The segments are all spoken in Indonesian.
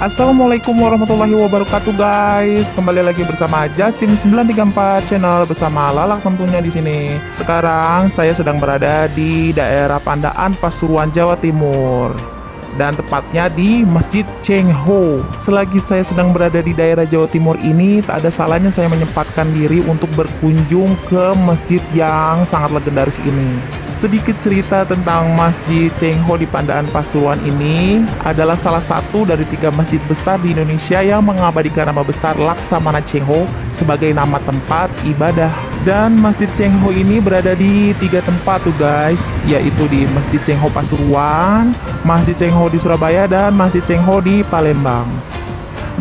Assalamualaikum warahmatullahi wabarakatuh guys. Kembali lagi bersama Justin 934 channel bersama Lalak tentunya di sini. Sekarang saya sedang berada di daerah Pandaan, Pasuruan, Jawa Timur. Dan tepatnya di Masjid Cheng Ho. Selagi saya sedang berada di daerah Jawa Timur ini, tak ada salahnya saya menyempatkan diri untuk berkunjung ke masjid yang sangat legendaris ini. Sedikit cerita tentang Masjid Cheng Ho di Pandaan Pasuruan ini adalah salah satu dari 3 masjid besar di Indonesia yang mengabadikan nama besar Laksamana Cheng Ho sebagai nama tempat ibadah. Dan Masjid Cheng Ho ini berada di 3 tempat tuh guys, yaitu di Masjid Cheng Ho Pasuruan, Masjid Cheng Ho di Surabaya, dan Masjid Cheng Ho di Palembang.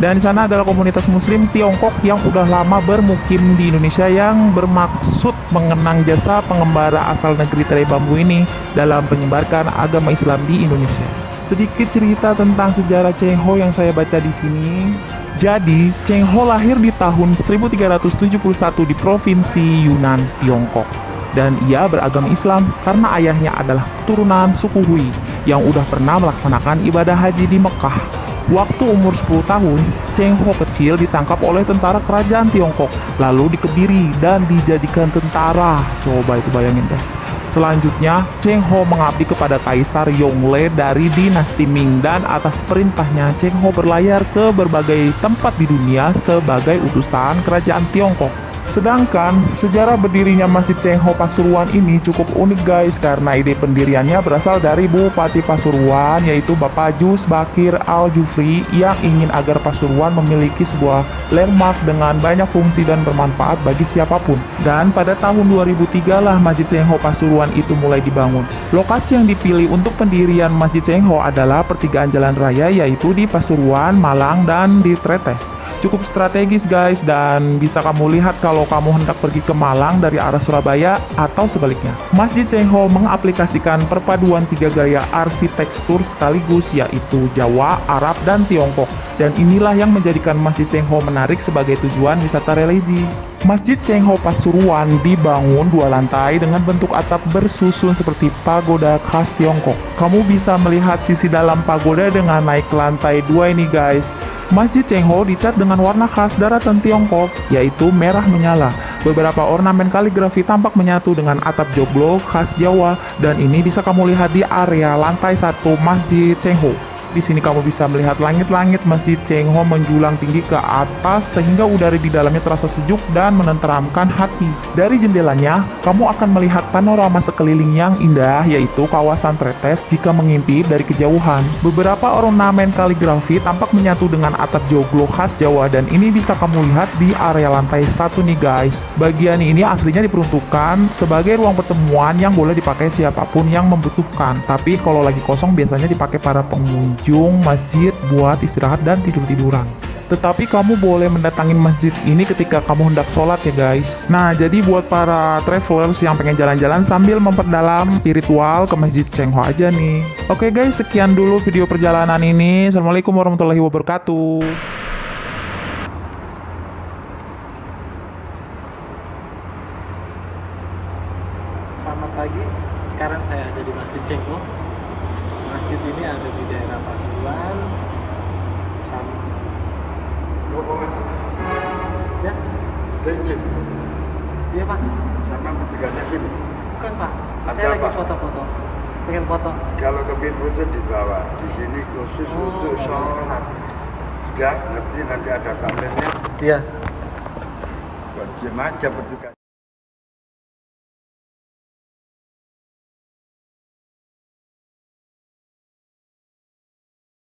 Dan di sana adalah komunitas muslim Tiongkok yang udah lama bermukim di Indonesia yang bermaksud mengenang jasa pengembara asal negeri tirai bambu ini dalam penyebarkan agama Islam di Indonesia. Sedikit cerita tentang sejarah Cheng Ho yang saya baca di sini. Jadi, Cheng Ho lahir di tahun 1371 di Provinsi Yunnan, Tiongkok. Dan ia beragama Islam karena ayahnya adalah keturunan suku Hui yang udah pernah melaksanakan ibadah haji di Mekah. Waktu umur 10 tahun, Cheng Ho kecil ditangkap oleh tentara kerajaan Tiongkok, lalu dikebiri dan dijadikan tentara. Coba itu bayangin guys. Selanjutnya, Cheng Ho mengabdi kepada Kaisar Yongle dari dinasti Ming, dan atas perintahnya Cheng Ho berlayar ke berbagai tempat di dunia sebagai utusan kerajaan Tiongkok. Sedangkan sejarah berdirinya Masjid Cheng Ho Pasuruan ini cukup unik guys, karena ide pendiriannya berasal dari Bupati Pasuruan, yaitu Bapak Jus Bakir Al-Jufri, yang ingin agar Pasuruan memiliki sebuah landmark dengan banyak fungsi dan bermanfaat bagi siapapun. Dan pada tahun 2003 lah Masjid Cheng Ho Pasuruan itu mulai dibangun. Lokasi yang dipilih untuk pendirian Masjid Cheng Ho adalah pertigaan jalan raya, yaitu di Pasuruan, Malang, dan di Tretes. Cukup strategis guys, dan bisa kamu lihat kalau kamu hendak pergi ke Malang dari arah Surabaya atau sebaliknya. Masjid Cheng Ho mengaplikasikan perpaduan 3 gaya arsitektur sekaligus, yaitu Jawa, Arab, dan Tiongkok. Dan inilah yang menjadikan Masjid Cheng Ho menarik sebagai tujuan wisata religi. Masjid Cheng Ho Pasuruan dibangun 2 lantai dengan bentuk atap bersusun seperti pagoda khas Tiongkok. Kamu bisa melihat sisi dalam pagoda dengan naik ke lantai 2 ini guys. Masjid Cheng Ho dicat dengan warna khas daratan Tiongkok, yaitu merah menyala. Beberapa ornamen kaligrafi tampak menyatu dengan atap joglo khas Jawa, dan ini bisa kamu lihat di area lantai 1 Masjid Cheng Ho. Di sini kamu bisa melihat langit-langit Masjid Cheng Ho menjulang tinggi ke atas sehingga udara di dalamnya terasa sejuk dan menenteramkan hati. Dari jendelanya, kamu akan melihat panorama sekeliling yang indah, yaitu kawasan Tretes jika mengintip dari kejauhan. Beberapa ornamen kaligrafi tampak menyatu dengan atap joglo khas Jawa, dan ini bisa kamu lihat di area lantai 1 nih guys. Bagian ini aslinya diperuntukkan sebagai ruang pertemuan yang boleh dipakai siapapun yang membutuhkan. Tapi kalau lagi kosong biasanya dipakai para pengunjung masjid buat istirahat dan tidur-tiduran. Tetapi kamu boleh mendatangi masjid ini ketika kamu hendak sholat ya guys. Nah, jadi buat para travelers yang pengen jalan-jalan sambil memperdalam spiritual ke Masjid Cheng Ho aja nih. Oke guys, sekian dulu video perjalanan ini. Assalamualaikum warahmatullahi wabarakatuh. Selamat pagi, sekarang saya ada di Masjid Cheng Ho. Masjid ini ada di daerah Pasuruan. Ya? Bensin Iya pak. sama pencegahannya sini. Bukan pak. Ada Saya lagi apa? foto-foto. Pengen foto. Kalau ke itu di bawah, di sini khusus untuk sholat. Sudah ngerti, nanti ada tabelnya. Iya. Buat diam aja petugas.